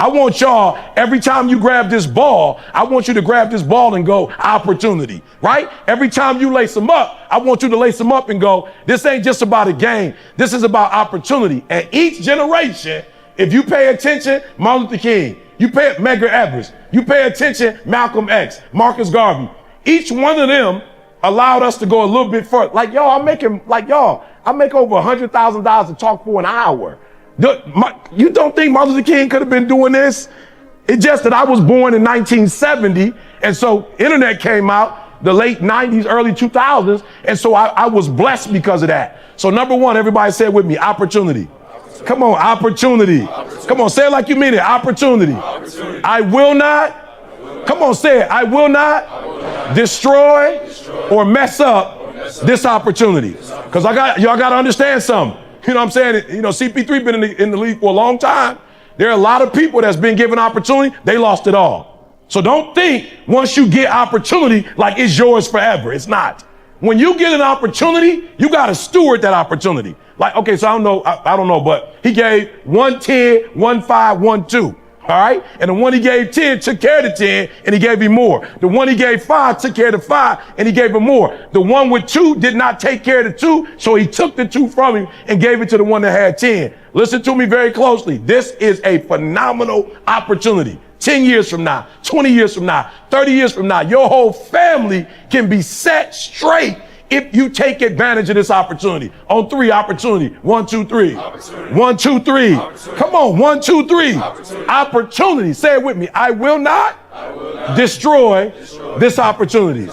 I want y'all, every time you grab this ball, I want you to grab this ball and go, opportunity, right? Every time you lace them up, I want you to lace them up and go, this ain't just about a game. This is about opportunity. And each generation, if you pay attention, Martin Luther King, you pay Medgar Evers, you pay attention, Malcolm X, Marcus Garvey, each one of them allowed us to go a little bit further. Like, I make over $100,000 to talk for an hour. You don't think Martin Luther King could have been doing this? It's just that I was born in 1970, and so internet came out the late 90s, early 2000s, and so I was blessed because of that. So number one, everybody say it with me, opportunity. Come on, opportunity. Come on, say it like you mean it, opportunity. I will not, come on, say it, I will not destroy or mess up this opportunity. Because y'all got to understand something. You know what I'm saying? You know, CP3 been in the league for a long time. There are a lot of people that's been given opportunity. They lost it all. So don't think once you get opportunity, like it's yours forever. It's not. When you get an opportunity, you got to steward that opportunity. Like, okay, so I don't know, but he gave 110, 15, 12. All right. And the one he gave 10 took care of the 10 and he gave him more. The one he gave 5 took care of the 5 and he gave him more. The one with 2 did not take care of the 2. So he took the 2 from him and gave it to the one that had 10. Listen to me very closely. This is a phenomenal opportunity. 10 years from now, 20 years from now, 30 years from now, your whole family can be set straight if you take advantage of this opportunity. On 3, opportunity. 1, 2, 3. 1, 2, 3. Come on, 1, 2, 3. Opportunity. Say it with me. I will not destroy this opportunity.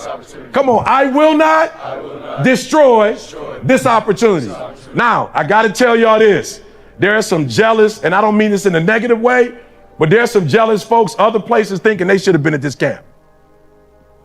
Come on, I will not destroy this opportunity. Now, I got to tell y'all this. There are some jealous, and I don't mean this in a negative way, but there are some jealous folks other places thinking they should have been at this camp.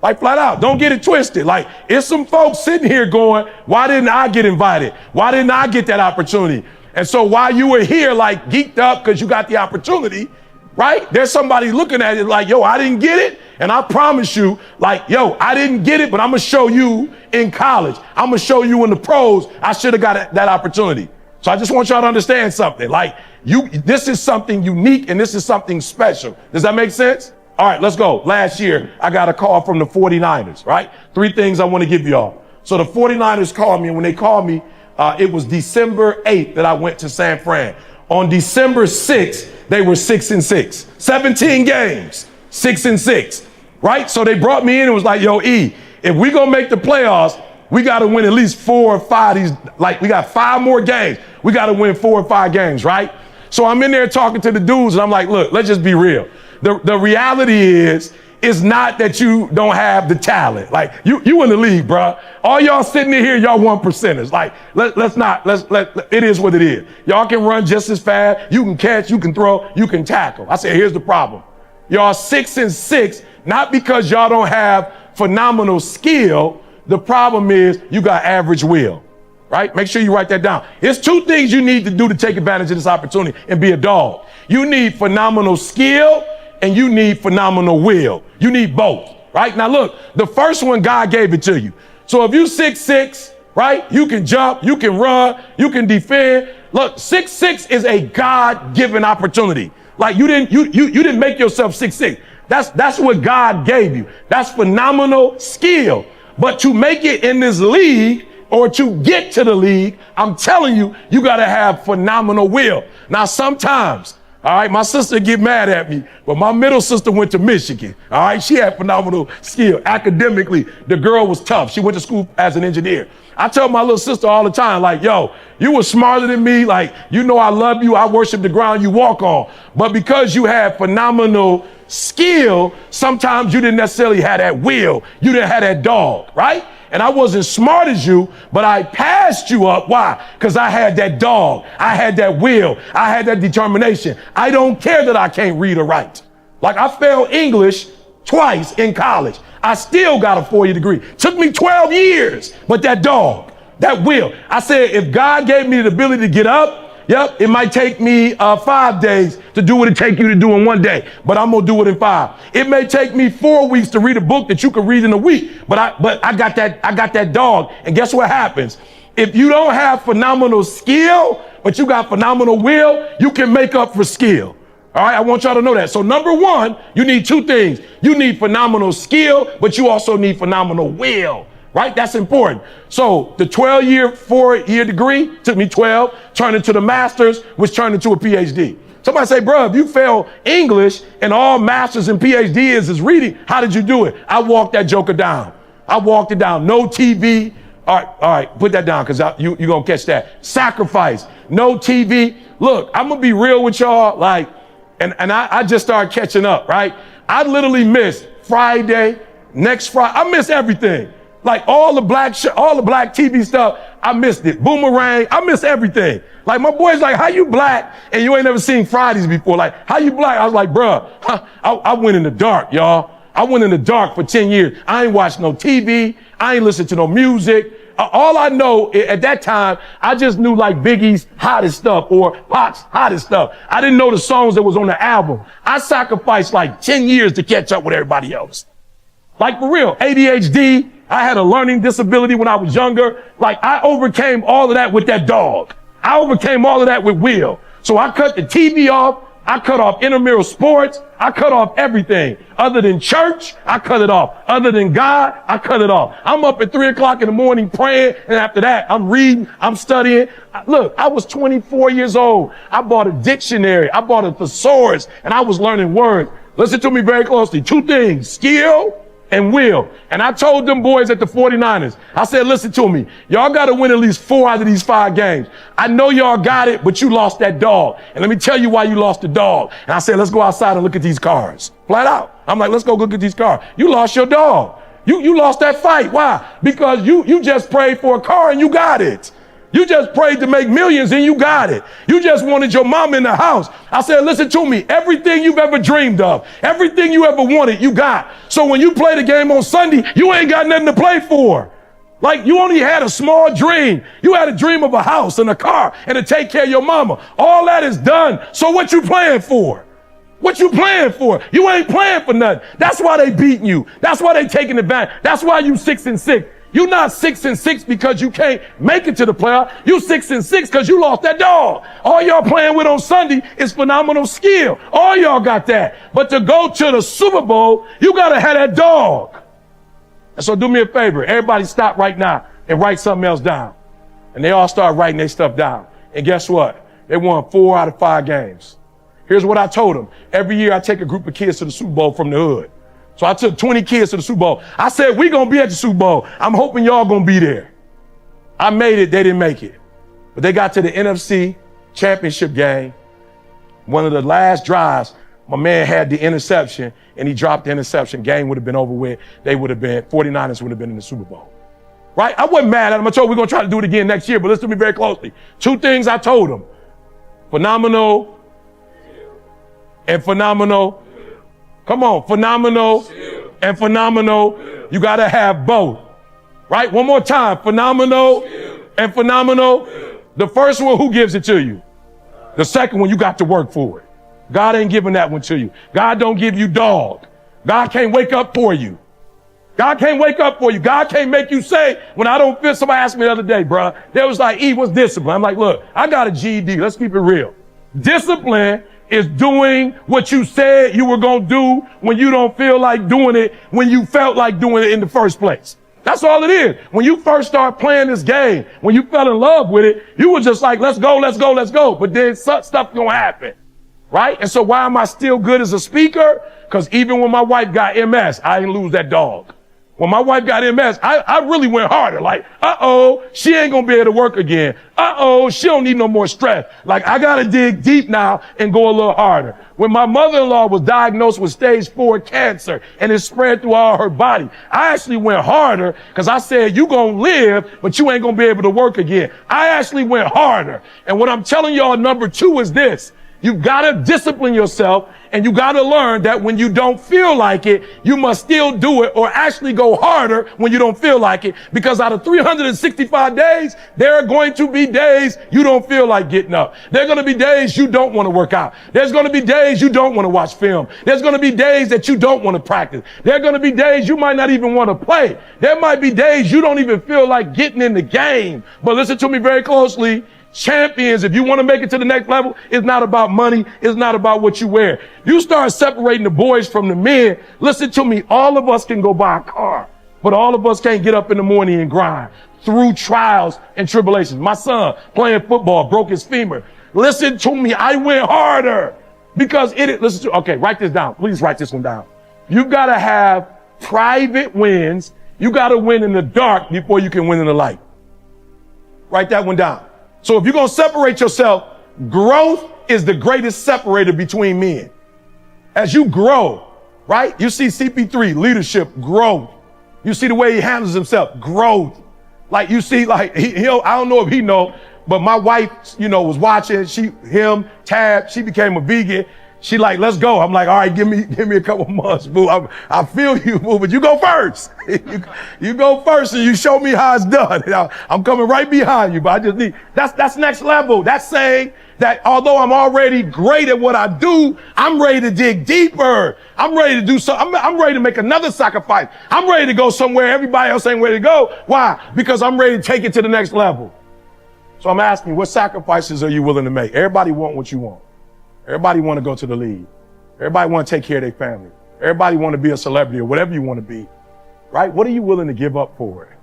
Like flat out, don't get it twisted. Like it's some folks sitting here going, why didn't I get invited? Why didn't I get that opportunity? And so while you were here like geeked up because you got the opportunity, right? There's somebody looking at it like, yo, I didn't get it. And I promise you, like, yo, I didn't get it, but I'm going to show you in college. I'm going to show you in the pros. I should have got that opportunity. So I just want y'all to understand something. Like this is something unique and this is something special. Does that make sense? All right, let's go. Last year, I got a call from the 49ers, right? 3 things I want to give y'all. So the 49ers called me, and when they called me, it was December 8th that I went to San Fran. On December 6th, they were 6-6, 17 games, 6-6, right? So they brought me in and was like, yo, E, if we gonna make the playoffs, we got to win at least 4 or 5 these, like we got 5 more games. We got to win 4 or 5 games, right? So I'm in there talking to the dudes and I'm like, look, let's just be real. The reality is, it's not that you don't have the talent. Like you in the league, bro. All y'all sitting in here, y'all 1%ers. Like it is what it is. Y'all can run just as fast. You can catch, you can throw, you can tackle. I said, here's the problem. Y'all 6-6, not because y'all don't have phenomenal skill. The problem is you got average will, right? Make sure you write that down. There's 2 things you need to do to take advantage of this opportunity and be a dog. You need phenomenal skill and you need phenomenal will. You need both, right? Now look, the first one, God gave it to you. So if you 6'6", right? You can jump, you can run, you can defend. Look, 6'6" is a God-given opportunity. Like you didn't make yourself 6'6". That's what God gave you. That's phenomenal skill. But to make it in this league or to get to the league, I'm telling you, you got to have phenomenal will. Now, sometimes, all right, my sister get mad at me, but my middle sister went to Michigan. All right, she had phenomenal skill. Academically, the girl was tough. She went to school as an engineer. I tell my little sister all the time, like, yo, you were smarter than me. Like, you know I love you. I worship the ground you walk on. But because you had phenomenal skill, sometimes you didn't necessarily have that will. You didn't have that dog, right? And I wasn't smart as you, but I passed you up. Why? Because I had that dog. I had that will. I had that determination. I don't care that I can't read or write. Like I failed English twice in college. I still got a 4-year degree. Took me 12 years, but that dog, that will. I said, if God gave me the ability to get up, yep, it might take me 5 days to do what it take you to do in 1 day, but I'm gonna do it in 5. It may take me 4 weeks to read a book that you could read in a week, but I got that dog. And guess what happens? If you don't have phenomenal skill, but you got phenomenal will, you can make up for skill. All right, I want y'all to know that. So number one, you need two things. You need phenomenal skill, but you also need phenomenal will, right? That's important. So the 12-year, 4-year degree took me 12, turned into the master's, which turned into a PhD. Somebody say, bro, if you fail English and all master's and PhD is reading, how did you do it? I walked that joker down. I walked it down. No TV. All right, put that down because you're going to catch that. Sacrifice. No TV. Look, I'm going to be real with y'all. Like, and I just started catching up, right? I literally missed Friday, next Friday. I missed everything. Like all the black TV stuff, I missed it. Boomerang, I missed everything. Like my boy's like, how you black and you ain't never seen Fridays before? Like, how you black? I was like, bruh, I went in the dark, y'all. I went in the dark for 10 years. I ain't watched no TV. I ain't listened to no music. All I know at that time, I just knew like Biggie's hottest stuff or Pac's hottest stuff. I didn't know the songs that was on the album. I sacrificed like 10 years to catch up with everybody else. Like for real, ADHD. I had a learning disability when I was younger. Like I overcame all of that with that dog. I overcame all of that with will. So I cut the TV off. I cut off intramural sports. I cut off everything. Other than church, I cut it off. Other than God, I cut it off. I'm up at 3 o'clock in the morning praying, and after that, I'm reading, I'm studying. Look, I was 24 years old. I bought a dictionary. I bought a thesaurus, and I was learning words. Listen to me very closely. Two things, skill and will. And I told them boys at the 49ers, I said, listen to me. Y'all got to win at least 4 out of these 5 games. I know y'all got it, but you lost that dog. And let me tell you why you lost the dog. And I said, let's go outside and look at these cards. Flat out. I'm like, let's go look at these cards. You lost your dog. You lost that fight. Why? Because you just prayed for a car and you got it. You just prayed to make millions and you got it. You just wanted your mom in the house. I said, listen to me. Everything you've ever dreamed of, everything you ever wanted, you got. So when you play the game on Sunday, you ain't got nothing to play for. Like you only had a small dream. You had a dream of a house and a car and to take care of your mama. All that is done. So what you playing for? What you playing for? You ain't playing for nothing. That's why they beating you. That's why they taking advantage. That's why you 6-6. You're not 6-6 because you can't make it to the playoff. You 6-6 because you lost that dog. All y'all playing with on Sunday is phenomenal skill. All y'all got that. But to go to the Super Bowl, you got to have that dog. And so do me a favor. Everybody stop right now and write something else down. And they all start writing their stuff down. And guess what? They won 4 out of 5 games. Here's what I told them. Every year I take a group of kids to the Super Bowl from the hood. So I took 20 kids to the Super Bowl. I said, we going to be at the Super Bowl. I'm hoping y'all going to be there. I made it. They didn't make it. But they got to the NFC championship game. One of the last drives, my man had the interception, and he dropped the interception. Game would have been over with. 49ers would have been in the Super Bowl. Right? I wasn't mad at him. I told him we're going to try to do it again next year, but listen to me very closely. 2 things I told him. Phenomenal and phenomenal. Come on, phenomenal and phenomenal. You got to have both. Right? One more time. Phenomenal and phenomenal. The first one, who gives it to you? The second one, you got to work for it. God ain't giving that one to you. God don't give you dog. God can't wake up for you. God can't wake up for you. God can't make you say, when I don't feel, somebody asked me the other day, bro, they was like, E, what's discipline? I'm like, look, I got a GED. Let's keep it real. Discipline is doing what you said you were going to do when you don't feel like doing it, when you felt like doing it in the first place. That's all it is. When you first start playing this game, when you fell in love with it, you were just like, let's go, let's go, let's go. But then stuff going to happen. Right? And so why am I still good as a speaker? Because even when my wife got MS, I didn't lose that dog. When my wife got MS, I really went harder. Like, she ain't going to be able to work again. She don't need no more stress. Like, I got to dig deep now and go a little harder. When my mother-in-law was diagnosed with stage 4 cancer and it spread through all her body, I actually went harder because I said, you going to live, but you ain't going to be able to work again. I actually went harder. And what I'm telling y'all, number 2 is this. You've got to discipline yourself, and you got to learn that when you don't feel like it, you must still do it or actually go harder when you don't feel like it. Because out of 365 days, there are going to be days you don't feel like getting up. There are going to be days you don't want to work out. There's going to be days you don't want to watch film. There's going to be days that you don't want to practice. There are going to be days you might not even want to play. There might be days you don't even feel like getting in the game. But listen to me very closely. Champions, if you want to make it to the next level, it's not about money. It's not about what you wear. You start separating the boys from the men. Listen to me. All of us can go buy a car, but all of us can't get up in the morning and grind through trials and tribulations. My son playing football broke his femur. Listen to me. I went harder because okay, write this down. Please write this one down. You got to have private wins. You got to win in the dark before you can win in the light. Write that one down. So if you're going to separate yourself, growth is the greatest separator between men. As you grow, right? You see CP3, leadership, growth. You see the way he handles himself, growth. Like you see, like I don't know if he know, but my wife, was watching. Tab, she became a vegan. She like, let's go. I'm like, all right, give me a couple months, boo. I feel you, boo, but you go first. you go first and you show me how it's done. I'm coming right behind you, but I just need, that's next level. That's saying that although I'm already great at what I do, I'm ready to dig deeper. I'm ready to do something. I'm ready to make another sacrifice. I'm ready to go somewhere everybody else ain't ready to go. Why? Because I'm ready to take it to the next level. So I'm asking you, what sacrifices are you willing to make? Everybody want what you want. Everybody want to go to the league. Everybody want to take care of their family. Everybody want to be a celebrity or whatever you want to be, right? What are you willing to give up for it?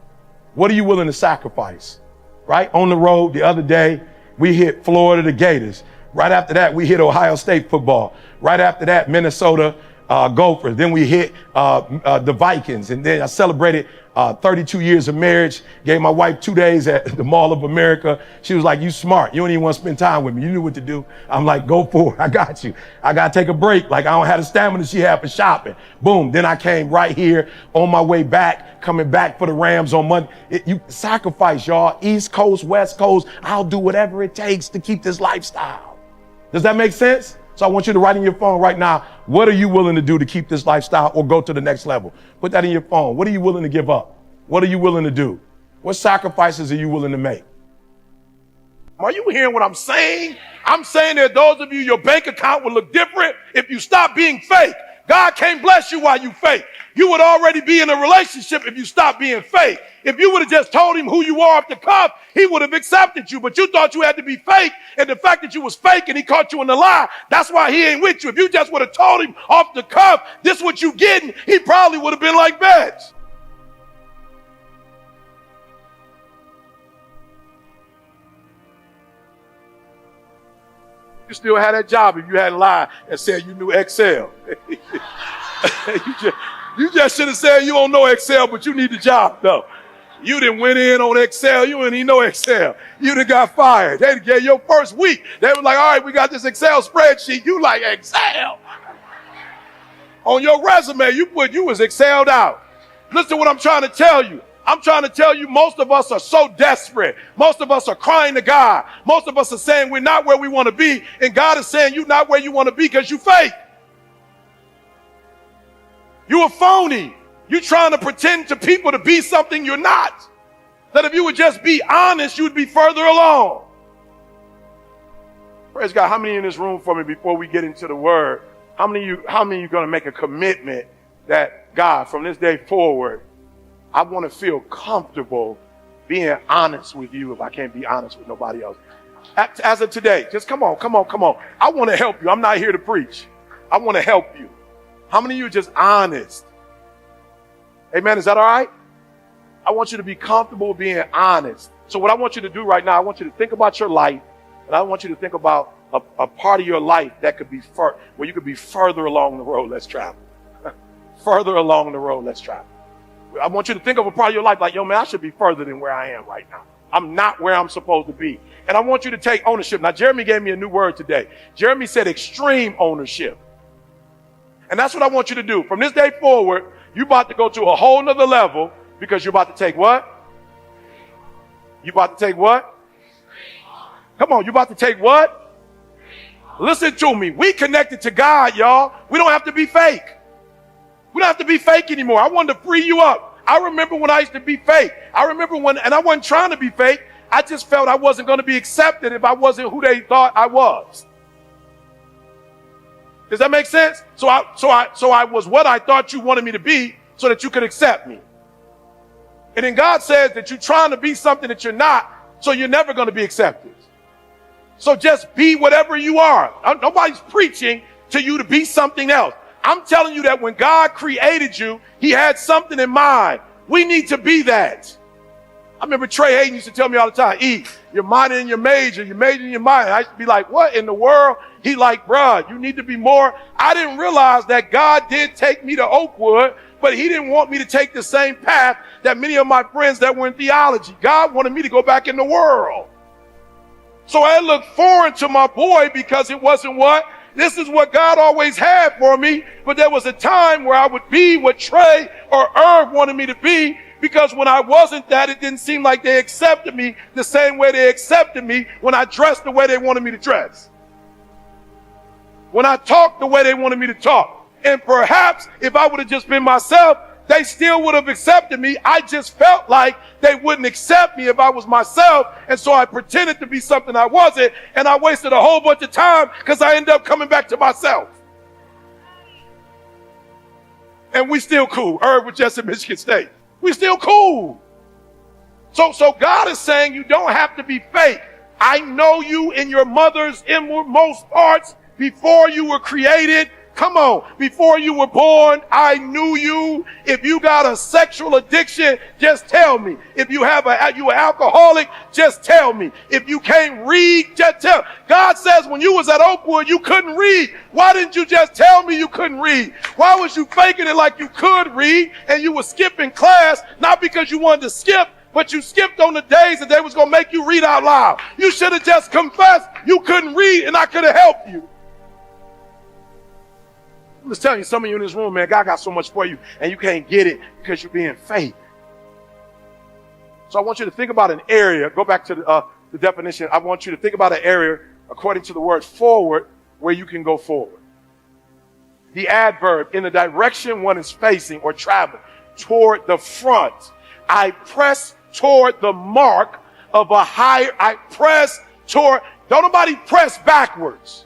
What are you willing to sacrifice, right? On the road the other day, we hit Florida, the Gators. Right after that, we hit Ohio State football. Right after that, Minnesota Gophers. Then we hit the Vikings. And then I celebrated 32 years of marriage. Gave my wife 2 days at the Mall of America. She was like, you smart. You don't even want to spend time with me. You knew what to do. I'm like, go for it. I got you. I got to take a break. Like I don't have the stamina she had for shopping. Boom. Then I came right here on my way back, coming back for the Rams on Monday. You sacrifice, y'all. East Coast, West Coast. I'll do whatever it takes to keep this lifestyle. Does that make sense? So I want you to write in your phone right now, what are you willing to do to keep this lifestyle or go to the next level? Put that in your phone. What are you willing to give up? What are you willing to do? What sacrifices are you willing to make? Are you hearing what I'm saying? I'm saying that those of you, your bank account will look different if you stop being fake. God can't bless you while you fake. You would already be in a relationship if you stopped being fake. If you would have just told him who you are off the cuff, he would have accepted you. But you thought you had to be fake. And the fact that you was fake and he caught you in the lie, that's why he ain't with you. If you just would have told him off the cuff, this what you getting, he probably would have been like that. You still had that job if you hadn't lied and said you knew Excel. You just should have said you don't know Excel, but you need the job, though. You didn't went in on Excel. You didn't even know Excel. You done got fired. They gave your first week. They were like, all right, we got this Excel spreadsheet. You like Excel. On your resume, you put you was Excel'd out. Listen to what I'm trying to tell you. I'm trying to tell you, most of us are so desperate. Most of us are crying to God. Most of us are saying we're not where we want to be. And God is saying you're not where you want to be because you fake. You a phony. You're trying to pretend to people to be something you're not. That if you would just be honest, you would be further along. Praise God. How many in this room for me before we get into the word? How many of you going to make a commitment that God, from this day forward, I want to feel comfortable being honest with you if I can't be honest with nobody else. As of today, just come on. I want to help you. I'm not here to preach. I want to help you. How many of you are just honest? Amen. Is that all right? I want you to be comfortable being honest. So what I want you to do right now, I want you to think about your life, and I want you to think about a part of your life that could be where you could be further along the road. Let's travel. Further along the road. Let's travel. I want you to think of a part of your life like, yo, man, I should be further than where I am right now. I'm not where I'm supposed to be. And I want you to take ownership. Now, Jeremy gave me a new word today. Jeremy said extreme ownership. And that's what I want you to do. From this day forward, you're about to go to a whole nother level because you're about to take what? You about to take what? Come on, you about to take what? Listen to me. We connected to God, y'all. We don't have to be fake. We don't have to be fake anymore. I wanted to free you up. I remember when I used to be fake. I remember when, and I wasn't trying to be fake. I just felt I wasn't going to be accepted if I wasn't who they thought I was. Does that make sense? So I was what I thought you wanted me to be so that you could accept me. And then God says that you're trying to be something that you're not, so you're never going to be accepted. So just be whatever you are. Nobody's preaching to you to be something else. I'm telling you that when God created you, he had something in mind. We need to be that. I remember Trey Hayden used to tell me all the time, you're minor in your major, you're majoring in your minor. I used to be like, what in the world? He like, bruh, you need to be more. I didn't realize that God did take me to Oakwood, but he didn't want me to take the same path that many of my friends that were in theology. God wanted me to go back in the world. So I looked forward to my boy because it wasn't what? This is what God always had for me. But there was a time where I would be what Trey or Irv wanted me to be, because when I wasn't that, it didn't seem like they accepted me the same way they accepted me when I dressed the way they wanted me to dress. When I talked the way they wanted me to talk. And perhaps if I would have just been myself, they still would have accepted me. I just felt like they wouldn't accept me if I was myself. And so I pretended to be something I wasn't. And I wasted a whole bunch of time because I ended up coming back to myself. And we still cool. Irv was just at Michigan State. We still cool. So God is saying you don't have to be fake. I know you in your mother's innermost parts before you were created. Come on. Before you were born, I knew you. If you got a sexual addiction, just tell me. If you have you an alcoholic, just tell me. If you can't read, just tell. God says when you was at Oakwood, you couldn't read. Why didn't you just tell me you couldn't read? Why was you faking it like you could read and you were skipping class, not because you wanted to skip, but you skipped on the days that they was going to make you read out loud. You should have just confessed you couldn't read and I could have helped you. I'm just telling you, some of you in this room, man, God got so much for you, and you can't get it because you're being fake. So I want you to think about an area. Go back to the definition. I want you to think about an area, according to the word forward, where you can go forward. The adverb, in the direction one is facing or traveling, toward the front. I press toward the mark of a higher. I press toward. Don't nobody press backwards.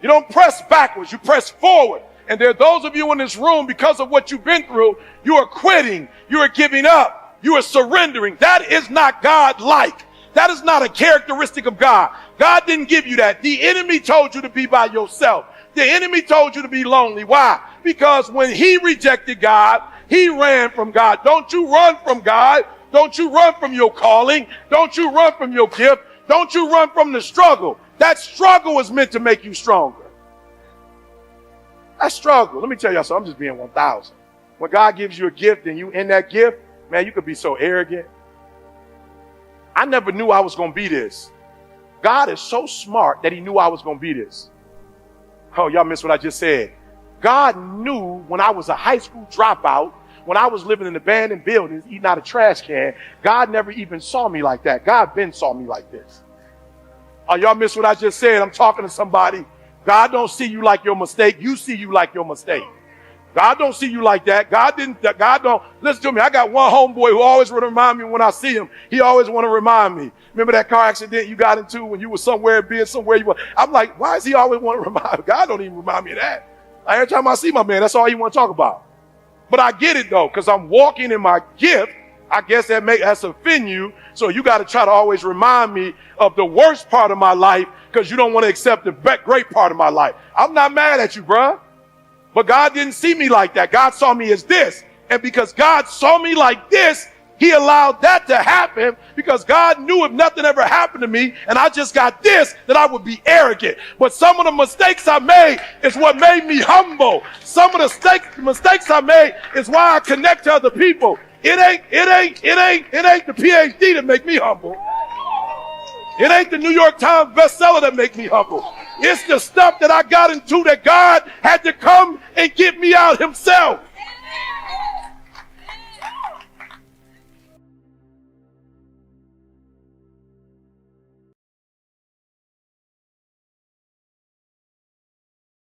You don't press backwards, you press forward. And there are those of you in this room, because of what you've been through, you are quitting, you are giving up, you are surrendering. That is not God-like. That is not a characteristic of God. God didn't give you that. The enemy told you to be by yourself. The enemy told you to be lonely. Why? Because when he rejected God, he ran from God. Don't you run from God. Don't you run from your calling. Don't you run from your gift. Don't you run from the struggle. That struggle is meant to make you stronger. That struggle, let me tell y'all something, I'm just being 1,000. When God gives you a gift and you in that gift, man, you could be so arrogant. I never knew I was going to be this. God is so smart that he knew I was going to be this. Oh, y'all missed what I just said. God knew when I was a high school dropout, when I was living in abandoned buildings, eating out of trash can, God never even saw me like that. God been saw me like this. Oh, y'all missed what I just said. I'm talking to somebody. God don't see you like your mistake. You see you like your mistake. God don't see you like that. God don't, listen to me. I got one homeboy who always want to remind me when I see him. He always want to remind me. Remember that car accident you got into when you were somewhere, being somewhere you were? I'm like, why does he always want to remind me? God don't even remind me of that. Every time I see my man, that's all he want to talk about. But I get it though, because I'm walking in my gift. I guess that's offend you. So you got to try to always remind me of the worst part of my life because you don't want to accept the great part of my life. I'm not mad at you, bruh. But God didn't see me like that. God saw me as this. And because God saw me like this, he allowed that to happen because God knew if nothing ever happened to me and I just got this, that I would be arrogant. But some of the mistakes I made is what made me humble. Some of the mistakes I made is why I connect to other people. It ain't the PhD that make me humble. It ain't the New York Times bestseller that make me humble. It's the stuff that I got into that God had to come and get me out himself.